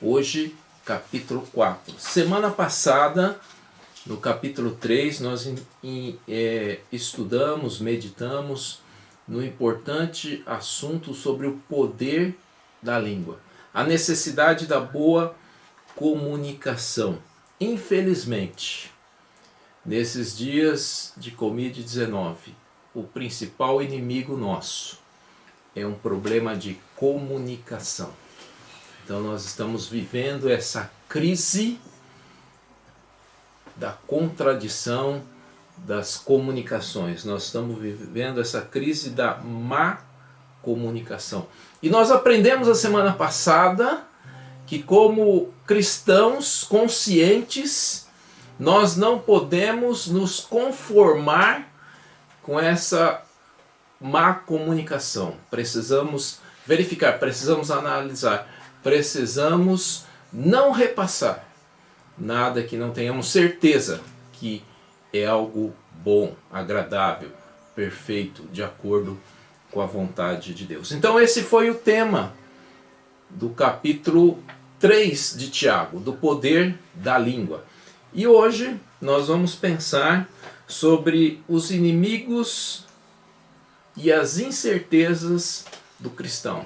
Hoje, capítulo 4. Semana passada, no capítulo 3, nós estudamos, meditamos no importante assunto sobre o poder da língua, a necessidade da boa comunicação. Infelizmente, nesses dias de Covid-19, o principal inimigo nosso é um problema de comunicação. Então nós estamos vivendo essa crise da contradição das comunicações. Nós estamos vivendo essa crise da má comunicação. E nós aprendemos a semana passada que, como cristãos conscientes, nós não podemos nos conformar com essa má comunicação. Precisamos verificar, precisamos analisar, precisamos não repassar nada que não tenhamos certeza que é algo bom, agradável, perfeito, de acordo com a vontade de Deus. Então esse foi o tema do capítulo 3 de Tiago, do poder da língua. E hoje nós vamos pensar sobre os inimigos e as incertezas do cristão.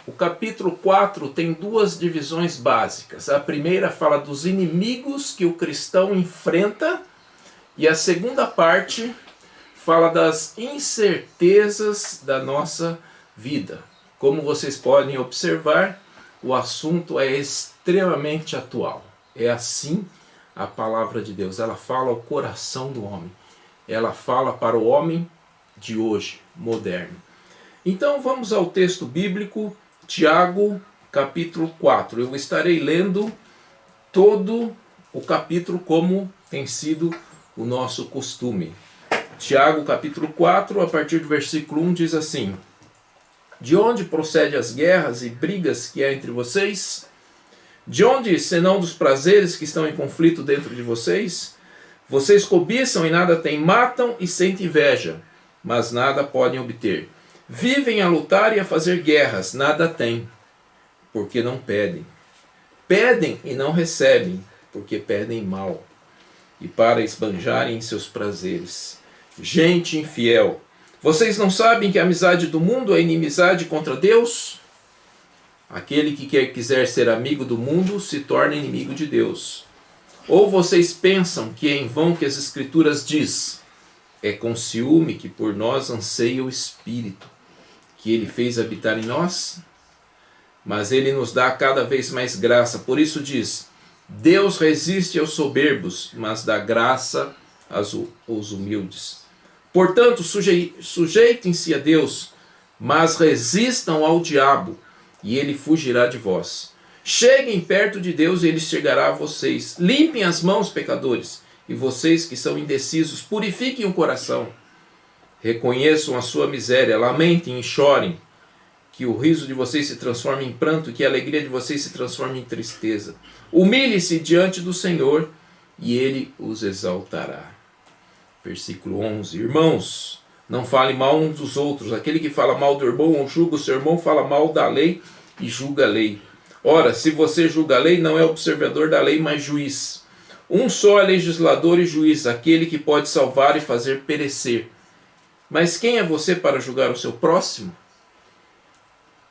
O capítulo 4 tem duas divisões básicas. A primeira fala dos inimigos que o cristão enfrenta, e a segunda parte fala das incertezas da nossa vida. Como vocês podem observar, o assunto é extremamente atual. É assim a palavra de Deus. Ela fala ao coração do homem. Ela fala para o homem de hoje, moderno. Então vamos ao texto bíblico, Tiago, capítulo 4. Eu estarei lendo todo o capítulo como tem sido o nosso costume. Tiago, capítulo 4, a partir do versículo 1, diz assim: De onde procedem as guerras e brigas que há entre vocês? De onde, senão dos prazeres que estão em conflito dentro de vocês? Vocês cobiçam e nada têm, matam e sentem inveja, mas nada podem obter. Vivem a lutar e a fazer guerras, nada têm, porque não pedem. Pedem e não recebem, porque pedem mal, e para esbanjarem seus prazeres. Gente infiel, vocês não sabem que a amizade do mundo é inimizade contra Deus? Aquele que quiser ser amigo do mundo se torna inimigo de Deus. Ou vocês pensam que é em vão que as Escrituras diz: é com ciúme que por nós anseia o Espírito, que Ele fez habitar em nós? Mas Ele nos dá cada vez mais graça. Por isso diz: Deus resiste aos soberbos, mas dá graça aos humildes. Portanto, sujeitem-se a Deus, mas resistam ao diabo, e ele fugirá de vós. Cheguem perto de Deus e Ele chegará a vocês. Limpem as mãos, pecadores, e vocês que são indecisos, purifiquem o coração. Reconheçam a sua miséria, lamentem e chorem, que o riso de vocês se transforme em pranto, que a alegria de vocês se transforme em tristeza. Humilhe-se diante do Senhor, e Ele os exaltará. Versículo 11. Irmãos, não falem mal uns dos outros. Aquele que fala mal do irmão ou julga o seu irmão, fala mal da lei e julga a lei. Ora, se você julga a lei, não é observador da lei, mas juiz. Um só é legislador e juiz, aquele que pode salvar e fazer perecer. Mas quem é você para julgar o seu próximo?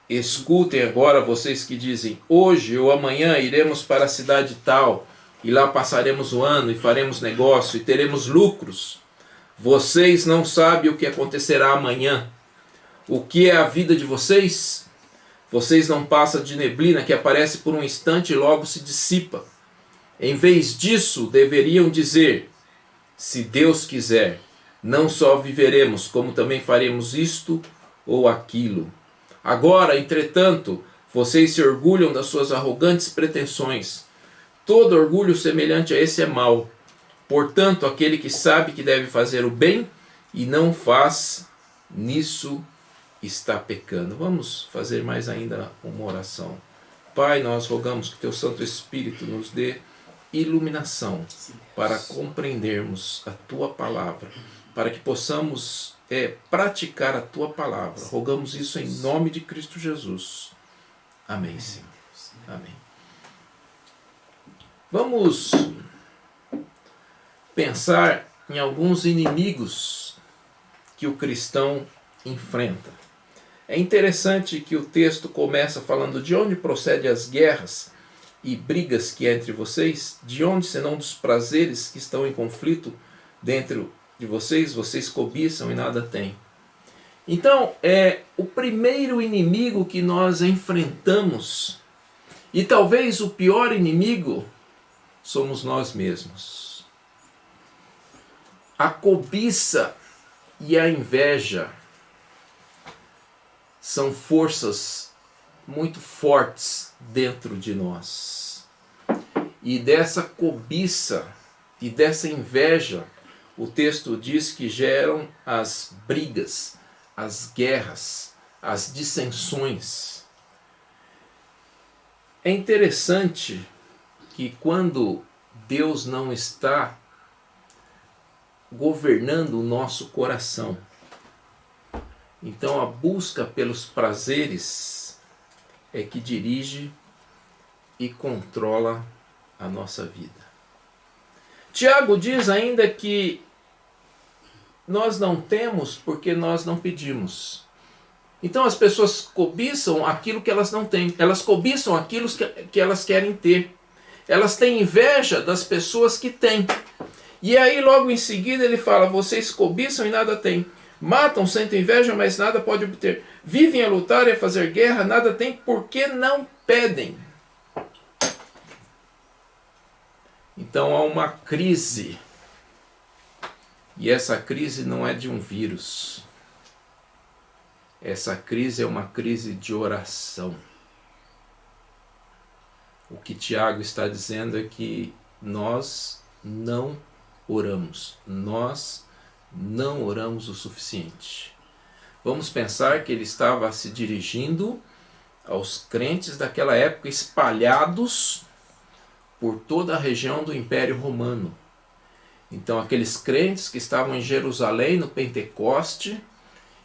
Escutem agora vocês que dizem: hoje ou amanhã iremos para a cidade tal, e lá passaremos o ano e faremos negócio e teremos lucros. Vocês não sabem o que acontecerá amanhã. O que é a vida de vocês? Vocês não passam de neblina que aparece por um instante e logo se dissipa. Em vez disso, deveriam dizer: se Deus quiser, não só viveremos, como também faremos isto ou aquilo. Agora, entretanto, vocês se orgulham das suas arrogantes pretensões. Todo orgulho semelhante a esse é mau. Portanto, aquele que sabe que deve fazer o bem e não faz, nisso está pecando. Vamos fazer mais ainda uma oração. Pai, nós rogamos que Teu Santo Espírito nos dê iluminação para compreendermos a Tua palavra, para que possamos praticar a Tua palavra. Rogamos isso em nome de Cristo Jesus. Amém, Senhor. Amém. Vamos pensar em alguns inimigos que o cristão enfrenta. É interessante que o texto começa falando de onde procedem as guerras e brigas que há entre vocês, de onde senão dos prazeres que estão em conflito dentro de vocês, vocês cobiçam e nada têm. Então, o primeiro inimigo que nós enfrentamos, e talvez o pior inimigo, somos nós mesmos. A cobiça e a inveja são forças muito fortes dentro de nós. E dessa cobiça e dessa inveja, o texto diz que geram as brigas, as guerras, as dissensões. É interessante que quando Deus não está governando o nosso coração, então a busca pelos prazeres é que dirige e controla a nossa vida. Tiago diz ainda que nós não temos porque nós não pedimos. Então as pessoas cobiçam aquilo que elas não têm. Elas cobiçam aquilo que elas querem ter. Elas têm inveja das pessoas que têm. E aí logo em seguida ele fala, vocês cobiçam e nada têm. Matam, sentem inveja, mas nada pode obter. Vivem a lutar e a fazer guerra, nada têm porque não pedem. Então há uma crise. E essa crise não é de um vírus. Essa crise é uma crise de oração. O que Tiago está dizendo é que nós não oramos. Nós não oramos o suficiente. Vamos pensar que ele estava se dirigindo aos crentes daquela época espalhados por toda a região do Império Romano. Então aqueles crentes que estavam em Jerusalém no Pentecoste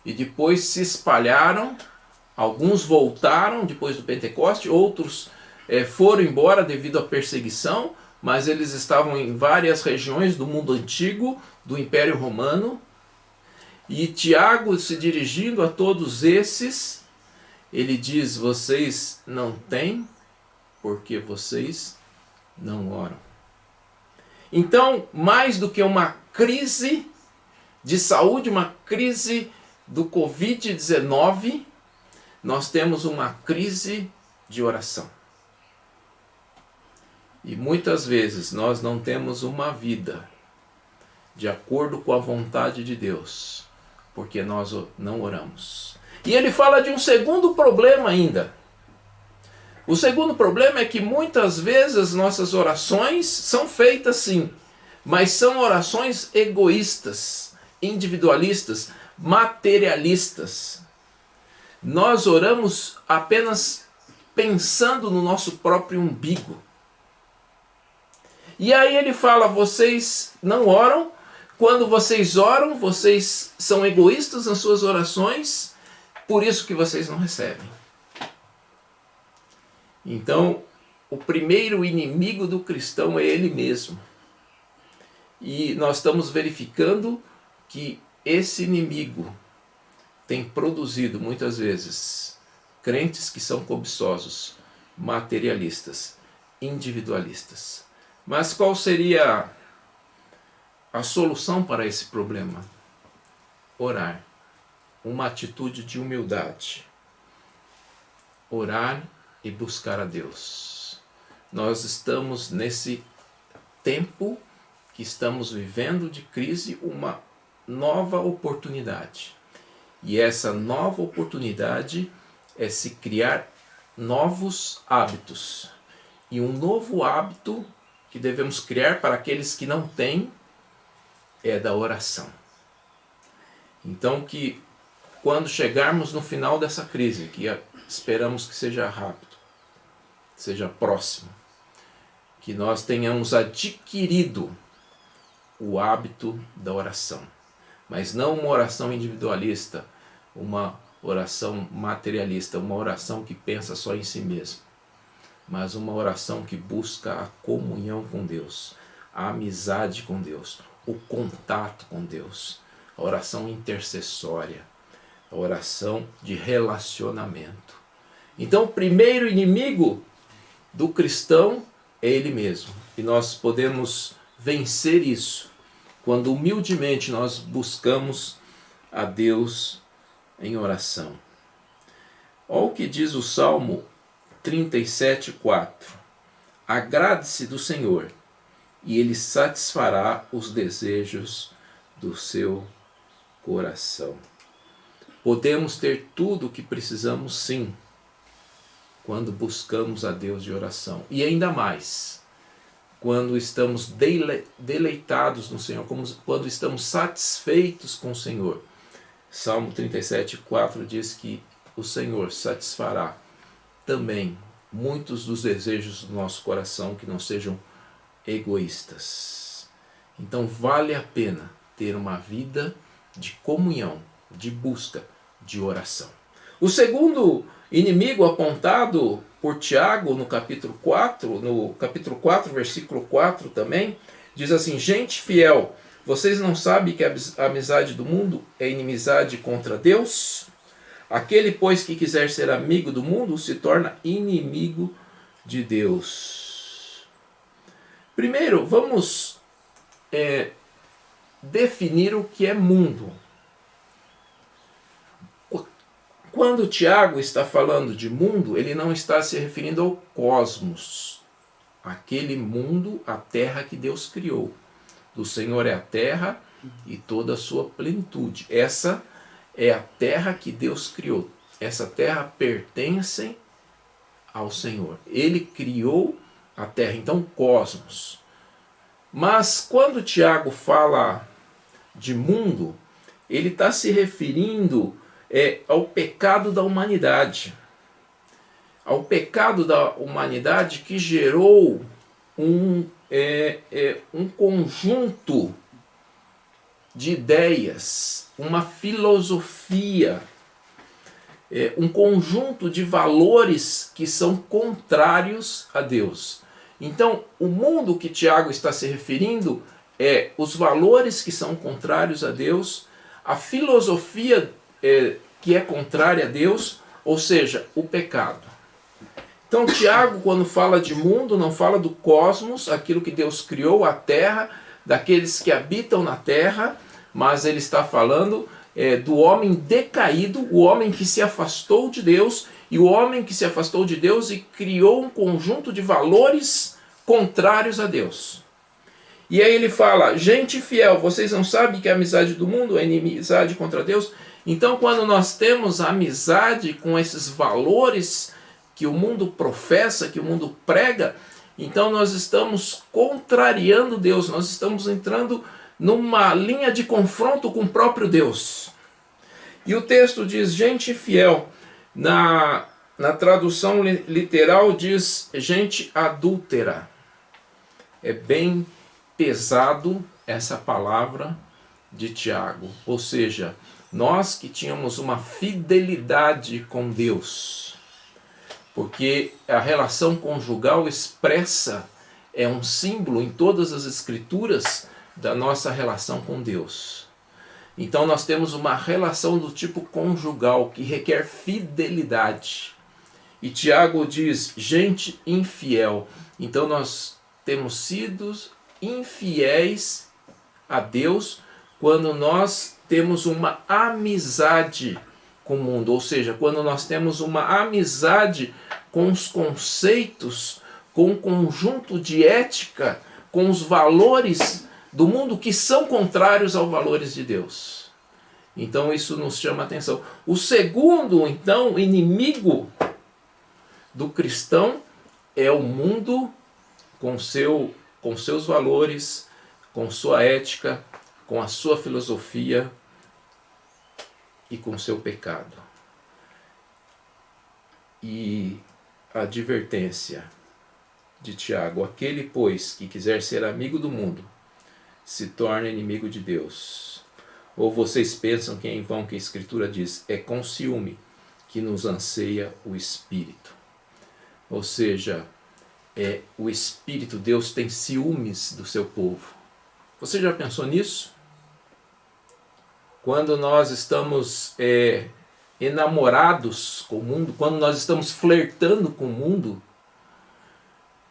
e depois se espalharam, alguns voltaram depois do Pentecoste, outros foram embora devido à perseguição, mas eles estavam em várias regiões do mundo antigo, do Império Romano. E Tiago, se dirigindo a todos esses, ele diz, vocês não têm porque vocês não oram. Então, mais do que uma crise de saúde, uma crise do Covid-19, nós temos uma crise de oração. E muitas vezes nós não temos uma vida de acordo com a vontade de Deus, porque nós não oramos. E ele fala de um segundo problema ainda. O segundo problema é que muitas vezes nossas orações são feitas sim, mas são orações egoístas, individualistas, materialistas. Nós oramos apenas pensando no nosso próprio umbigo. E aí ele fala, vocês não oram, quando vocês oram, vocês são egoístas nas suas orações, por isso que vocês não recebem. Então, o primeiro inimigo do cristão é ele mesmo. E nós estamos verificando que esse inimigo tem produzido muitas vezes crentes que são cobiçosos, materialistas, individualistas. Mas qual seria a solução para esse problema? Orar. Uma atitude de humildade. Orar e buscar a Deus. Nós estamos nesse tempo que estamos vivendo de crise, uma nova oportunidade. E essa nova oportunidade é se criar novos hábitos. E um novo hábito que devemos criar para aqueles que não têm é da oração. Então que quando chegarmos no final dessa crise, que esperamos que seja rápido, seja próximo, que nós tenhamos adquirido o hábito da oração. Mas não uma oração individualista, uma oração materialista, uma oração que pensa só em si mesmo. mas uma oração que busca a comunhão com Deus, a amizade com Deus, o contato com Deus, a oração intercessória, a oração de relacionamento. Então, o primeiro inimigo do cristão é ele mesmo. E nós podemos vencer isso quando humildemente nós buscamos a Deus em oração. Olha o que diz o Salmo 37:4. Agrade-se do Senhor, e Ele satisfará os desejos do seu coração. Podemos ter tudo o que precisamos, sim, quando buscamos a Deus de oração. E ainda mais, quando estamos deleitados no Senhor, quando estamos satisfeitos com o Senhor. Salmo 37:4 diz que o Senhor satisfará também muitos dos desejos do nosso coração que não sejam egoístas. Então vale a pena ter uma vida de comunhão, de busca, de oração. O segundo inimigo apontado por Tiago no capítulo 4, versículo 4 também, diz assim: gente fiel, vocês não sabem que a amizade do mundo é inimizade contra Deus? Aquele, pois, que quiser ser amigo do mundo se torna inimigo de Deus. Primeiro, vamos definir o que é mundo. Quando Tiago está falando de mundo, ele não está se referindo ao cosmos, aquele mundo, a terra que Deus criou. Do Senhor é a terra e toda a sua plenitude. Essa é a terra que Deus criou. Essa terra pertence ao Senhor. Ele criou a terra, então cosmos. Mas quando Tiago fala de mundo, ele está se referindo ao pecado da humanidade. Ao pecado da humanidade que gerou um conjunto de ideias, uma filosofia, um conjunto de valores que são contrários a Deus. Então, o mundo que Tiago está se referindo é os valores que são contrários a Deus, a filosofia que é contrária a Deus, ou seja, o pecado. Então, Tiago, quando fala de mundo, não fala do cosmos, aquilo que Deus criou, a terra, daqueles que habitam na terra, mas ele está falando do homem decaído, o homem que se afastou de Deus, e o homem que se afastou de Deus e criou um conjunto de valores contrários a Deus. E aí ele fala: gente fiel, vocês não sabem que a amizade do mundo é inimizade contra Deus? Então, quando nós temos amizade com esses valores que o mundo professa, que o mundo prega, então nós estamos contrariando Deus, nós estamos entrando numa linha de confronto com o próprio Deus. E o texto diz gente fiel. Na tradução literal diz gente adúltera. É bem pesado essa palavra de Tiago. Ou seja, nós que tínhamos uma fidelidade com Deus, porque a relação conjugal expressa, é um símbolo em todas as escrituras da nossa relação com Deus. Então nós temos uma relação do tipo conjugal que requer fidelidade. E Tiago diz gente infiel. Então nós temos sido infiéis a Deus quando nós temos uma amizade com o mundo, ou seja, quando nós temos uma amizade com os conceitos, com o conjunto de ética, com os valores do mundo que são contrários aos valores de Deus. Então isso nos chama a atenção. O segundo, então, inimigo do cristão é o mundo com seus valores, com sua ética, com a sua filosofia e com seu pecado. E a advertência de Tiago: aquele, pois, que quiser ser amigo do mundo, se torna inimigo de Deus. Ou vocês pensam que é em vão que a Escritura diz: é com ciúme que nos anseia o Espírito. Ou seja, o Espírito, Deus tem ciúmes do seu povo. Você já pensou nisso? Quando nós estamos enamorados com o mundo, quando nós estamos flertando com o mundo,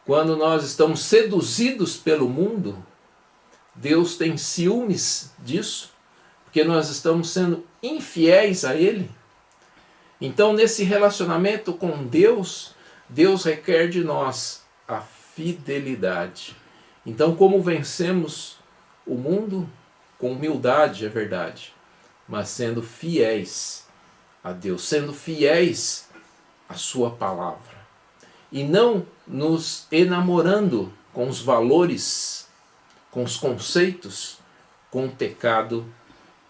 quando nós estamos seduzidos pelo mundo, Deus tem ciúmes disso, porque nós estamos sendo infiéis a Ele. Então, nesse relacionamento com Deus, Deus requer de nós a fidelidade. Então, como vencemos o mundo? Com humildade, é verdade, mas sendo fiéis a Deus, sendo fiéis à sua palavra. E não nos enamorando com os valores, com os conceitos, com o pecado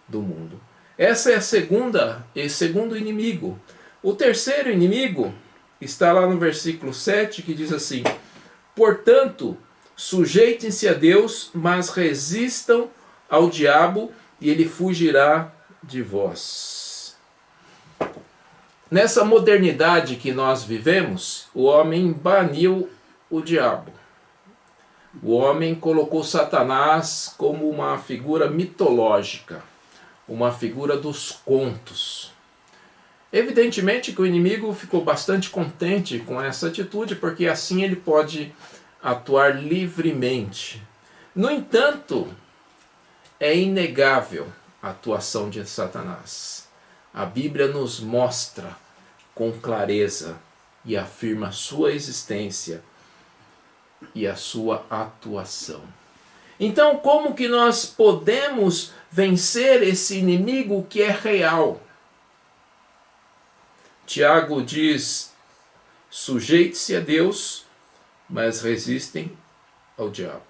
do mundo. Essa é a segundo inimigo. O terceiro inimigo está lá no versículo 7, que diz assim: portanto, sujeitem-se a Deus, mas resistam ao diabo, e ele fugirá de vós. Nessa modernidade que nós vivemos, o homem baniu o diabo. O homem colocou Satanás como uma figura mitológica, uma figura dos contos. Evidentemente que o inimigo ficou bastante contente com essa atitude, porque assim ele pode atuar livremente. No entanto, é inegável a atuação de Satanás. A Bíblia nos mostra com clareza e afirma a sua existência e a sua atuação. Então, como que nós podemos vencer esse inimigo que é real? Tiago diz: sujeite-se a Deus, mas resistem ao diabo.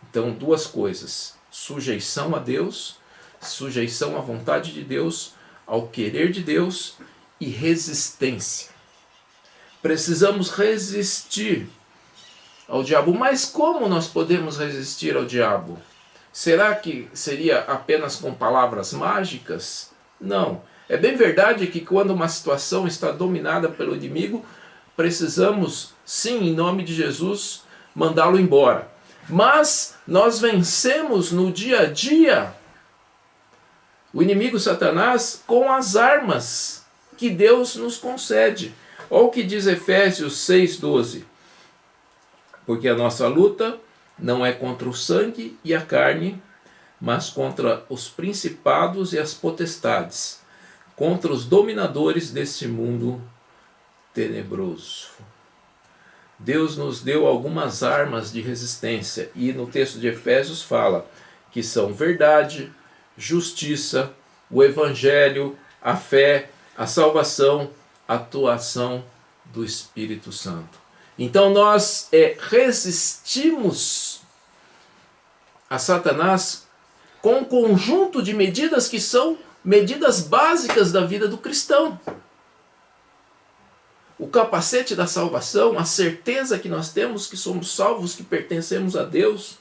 Então, duas coisas: sujeição a Deus, sujeição à vontade de Deus, ao querer de Deus, e resistência. Precisamos resistir ao diabo. Mas como nós podemos resistir ao diabo? Será que seria apenas com palavras mágicas? Não. É bem verdade que quando uma situação está dominada pelo inimigo, precisamos, sim, em nome de Jesus, mandá-lo embora. Mas nós vencemos no dia a dia o inimigo Satanás com as armas que Deus nos concede. Olha o que diz Efésios 6,12. Porque a nossa luta não é contra o sangue e a carne, mas contra os principados e as potestades, contra os dominadores deste mundo tenebroso. Deus nos deu algumas armas de resistência, e no texto de Efésios fala que são verdade, justiça, o evangelho, a fé, a salvação, a atuação do Espírito Santo. Então nós resistimos a Satanás com um conjunto de medidas que são medidas básicas da vida do cristão. O capacete da salvação, a certeza que nós temos que somos salvos, que pertencemos a Deus.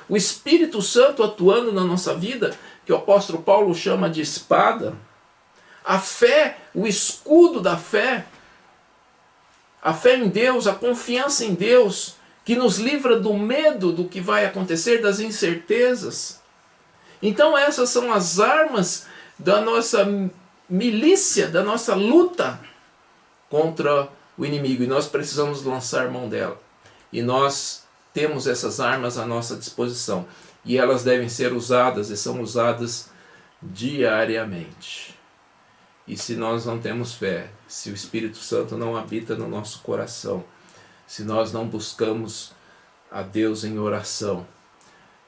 O Espírito Santo atuando na nossa vida, que o apóstolo Paulo chama de espada. A fé, o escudo da fé. A fé em Deus, a confiança em Deus, que nos livra do medo do que vai acontecer, das incertezas. Então essas são as armas da nossa milícia, da nossa luta contra o inimigo. E nós precisamos lançar mão dela. E nós temos essas armas à nossa disposição. E elas devem ser usadas, e são usadas diariamente. E se nós não temos fé, se o Espírito Santo não habita no nosso coração, se nós não buscamos a Deus em oração,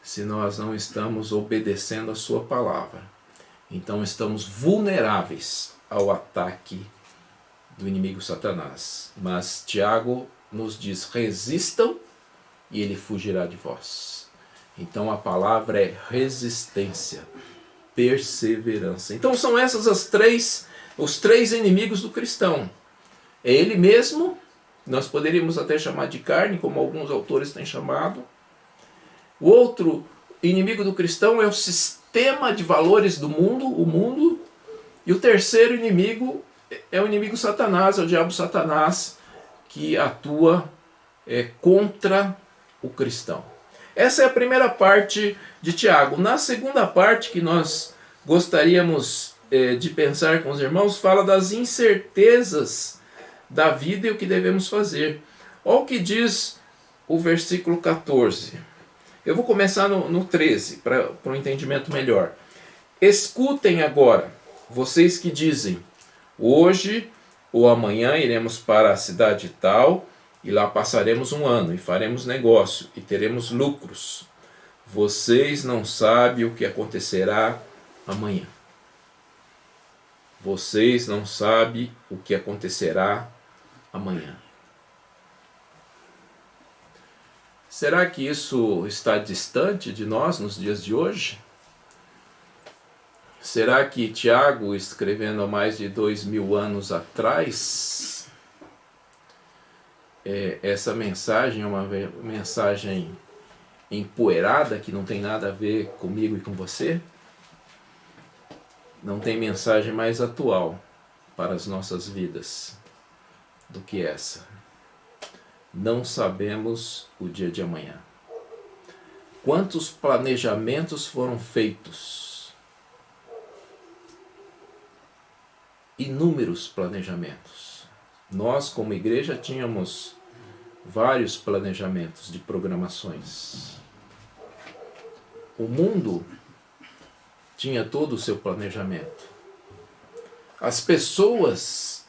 se nós não estamos obedecendo a sua palavra, então estamos vulneráveis ao ataque do inimigo Satanás. Mas Tiago nos diz: resistam e ele fugirá de vós. Então a palavra é resistência, perseverança. Então são essas os três inimigos do cristão. É ele mesmo, nós poderíamos até chamar de carne, como alguns autores têm chamado. O outro inimigo do cristão é o sistema de valores do mundo, o mundo. E o terceiro inimigo é o inimigo Satanás, é o diabo Satanás, que atua contra o cristão. Essa é a primeira parte de Tiago. Na segunda parte, que nós gostaríamos de pensar com os irmãos, fala das incertezas da vida e o que devemos fazer. Olha o que diz o versículo 14. Eu vou começar no 13, para um entendimento melhor. Escutem agora, vocês que dizem, hoje ou amanhã iremos para a cidade tal, e lá passaremos um ano, e faremos negócio, e teremos lucros. Vocês não sabem o que acontecerá amanhã. Vocês não sabem o que acontecerá amanhã. Será que isso está distante de nós nos dias de hoje? Será que Tiago, escrevendo há mais de 2000 anos atrás, essa mensagem é uma mensagem empoeirada que não tem nada a ver comigo e com você? Não tem mensagem mais atual para as nossas vidas do que essa. Não sabemos o dia de amanhã. Quantos planejamentos foram feitos? Inúmeros planejamentos. Nós, como igreja, tínhamos vários planejamentos de programações. O mundo tinha todo o seu planejamento. As pessoas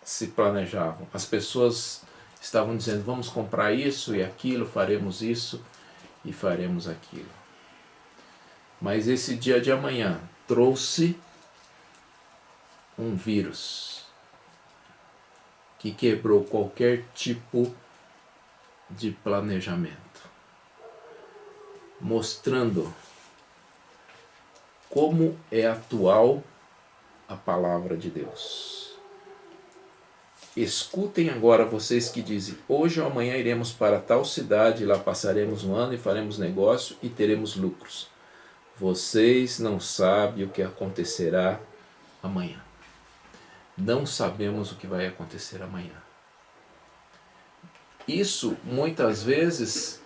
se planejavam. As pessoas estavam dizendo, vamos comprar isso e aquilo, faremos isso e faremos aquilo. Mas esse dia de amanhã trouxe um vírus que quebrou qualquer tipo de planejamento, mostrando como é atual a palavra de Deus. Escutem agora vocês que dizem, hoje ou amanhã iremos para tal cidade, lá passaremos um ano e faremos negócio e teremos lucros. Vocês não sabem o que acontecerá amanhã. Não sabemos o que vai acontecer amanhã. Isso muitas vezes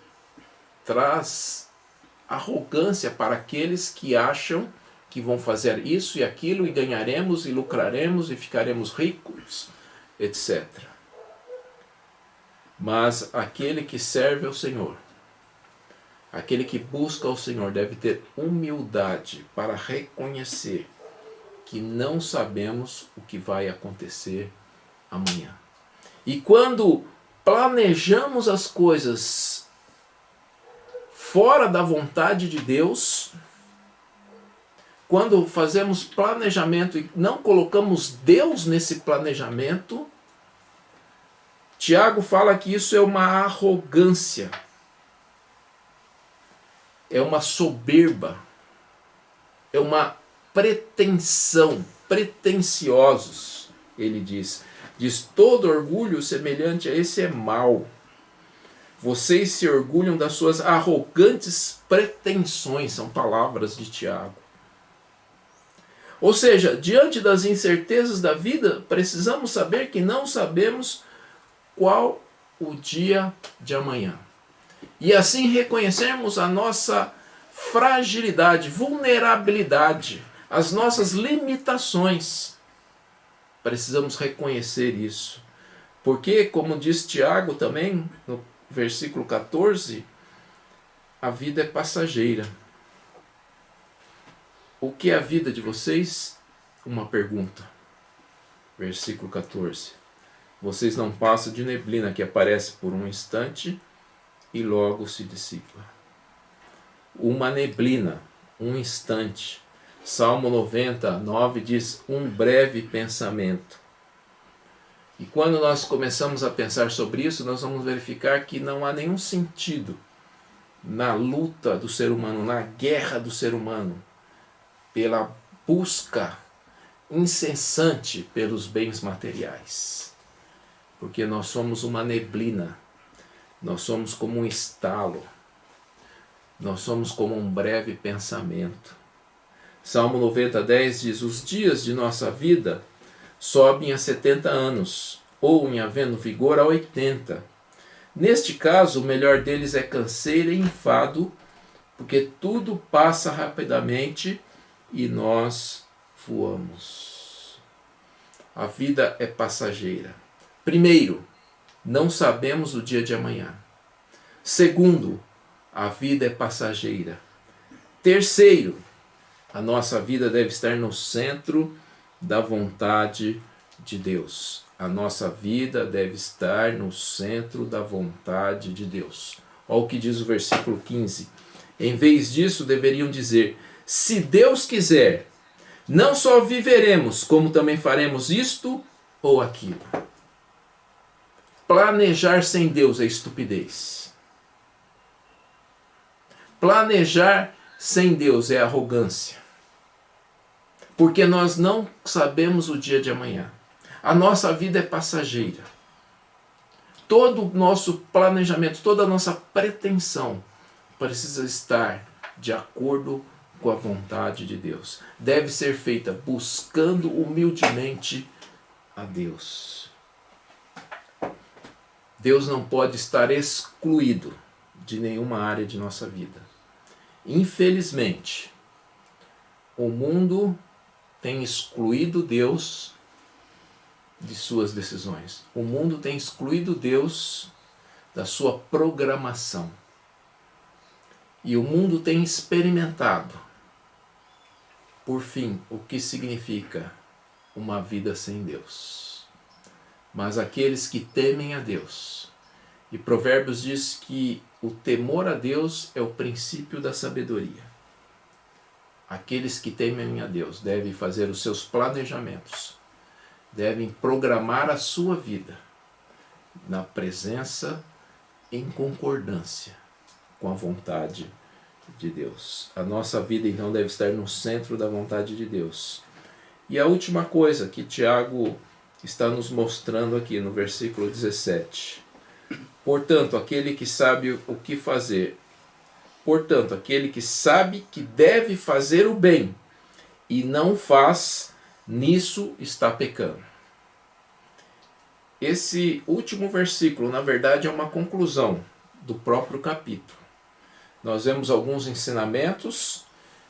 traz arrogância para aqueles que acham que vão fazer isso e aquilo e ganharemos e lucraremos e ficaremos ricos, etc. Mas aquele que serve ao Senhor, aquele que busca ao Senhor, deve ter humildade para reconhecer que não sabemos o que vai acontecer amanhã. E quando planejamos as coisas fora da vontade de Deus, quando fazemos planejamento e não colocamos Deus nesse planejamento, Tiago fala que isso é uma arrogância, é uma soberba, é uma pretensão, pretensiosos, ele diz. Diz, todo orgulho semelhante a esse é mau. Vocês se orgulham das suas arrogantes pretensões, são palavras de Tiago. Ou seja, diante das incertezas da vida, precisamos saber que não sabemos qual o dia de amanhã. E assim reconhecermos a nossa fragilidade, vulnerabilidade, as nossas limitações. Precisamos reconhecer isso. Porque, como diz Tiago também, no versículo 14, a vida é passageira. O que é a vida de vocês? Uma pergunta. Versículo 14. Vocês não passam de neblina que aparece por um instante e logo se dissipa. Uma neblina, um instante. Salmo 99 diz, um breve pensamento. E quando nós começamos a pensar sobre isso, nós vamos verificar que não há nenhum sentido na luta do ser humano, na guerra do ser humano, pela busca incessante pelos bens materiais. Porque nós somos uma neblina, nós somos como um estalo, nós somos como um breve pensamento. Salmo 90:10 diz, os dias de nossa vida sobem a 70 anos, ou em havendo vigor a 80. Neste caso, o melhor deles é canseira e enfado, porque tudo passa rapidamente e nós voamos. A vida é passageira. Primeiro, não sabemos o dia de amanhã. Segundo, a vida é passageira. Terceiro, a nossa vida deve estar no centro da vontade de Deus. A nossa vida deve estar no centro da vontade de Deus. Olha o que diz o versículo 15. Em vez disso, deveriam dizer: se Deus quiser, não só viveremos, como também faremos isto ou aquilo. Planejar sem Deus é estupidez. Planejar sem Deus é arrogância. Porque nós não sabemos o dia de amanhã. A nossa vida é passageira. Todo o nosso planejamento, toda a nossa pretensão precisa estar de acordo com a vontade de Deus. Deve ser feita buscando humildemente a Deus. Deus não pode estar excluído de nenhuma área de nossa vida. Infelizmente, o mundo tem excluído Deus de suas decisões. O mundo tem excluído Deus da sua programação. E o mundo tem experimentado, por fim, o que significa uma vida sem Deus. Mas aqueles que temem a Deus, e Provérbios diz que o temor a Deus é o princípio da sabedoria. Aqueles que temem a Deus devem fazer os seus planejamentos, devem programar a sua vida na presença, em concordância com a vontade de Deus. A nossa vida então deve estar no centro da vontade de Deus. E a última coisa que Tiago está nos mostrando aqui no versículo 17. Portanto, aquele que sabe o que fazer, portanto, aquele que sabe que deve fazer o bem e não faz, nisso está pecando. Esse último versículo, na verdade, é uma conclusão do próprio capítulo. Nós vemos alguns ensinamentos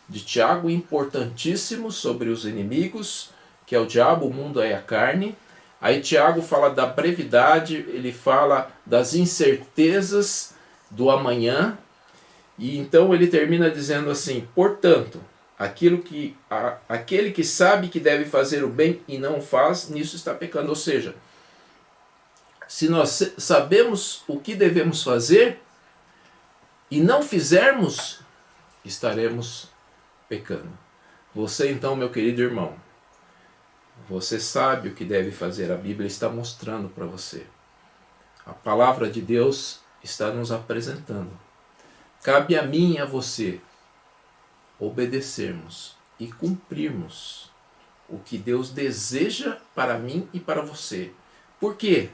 de Tiago importantíssimos sobre os inimigos, que é o diabo, o mundo é a carne. Aí Tiago fala da brevidade, ele fala das incertezas do amanhã, e então ele termina dizendo assim: portanto, aquele que sabe que deve fazer o bem e não faz, nisso está pecando. Ou seja, se nós sabemos o que devemos fazer e não fizermos, estaremos pecando. Você então, meu querido irmão, você sabe o que deve fazer, a Bíblia está mostrando para você. A palavra de Deus está nos apresentando. Cabe a mim e a você obedecermos e cumprirmos o que Deus deseja para mim e para você. Por quê?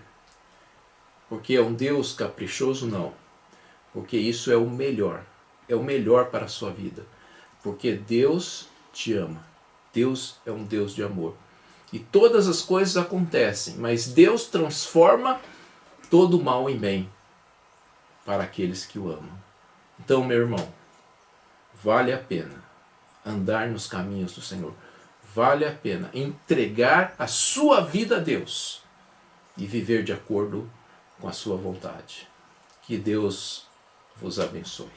Porque é um Deus caprichoso? Não. Porque isso é o melhor para a sua vida. Porque Deus te ama. Deus é um Deus de amor. E todas as coisas acontecem, mas Deus transforma todo o mal em bem para aqueles que o amam. Então, meu irmão, vale a pena andar nos caminhos do Senhor. Vale a pena entregar a sua vida a Deus e viver de acordo com a sua vontade. Que Deus vos abençoe.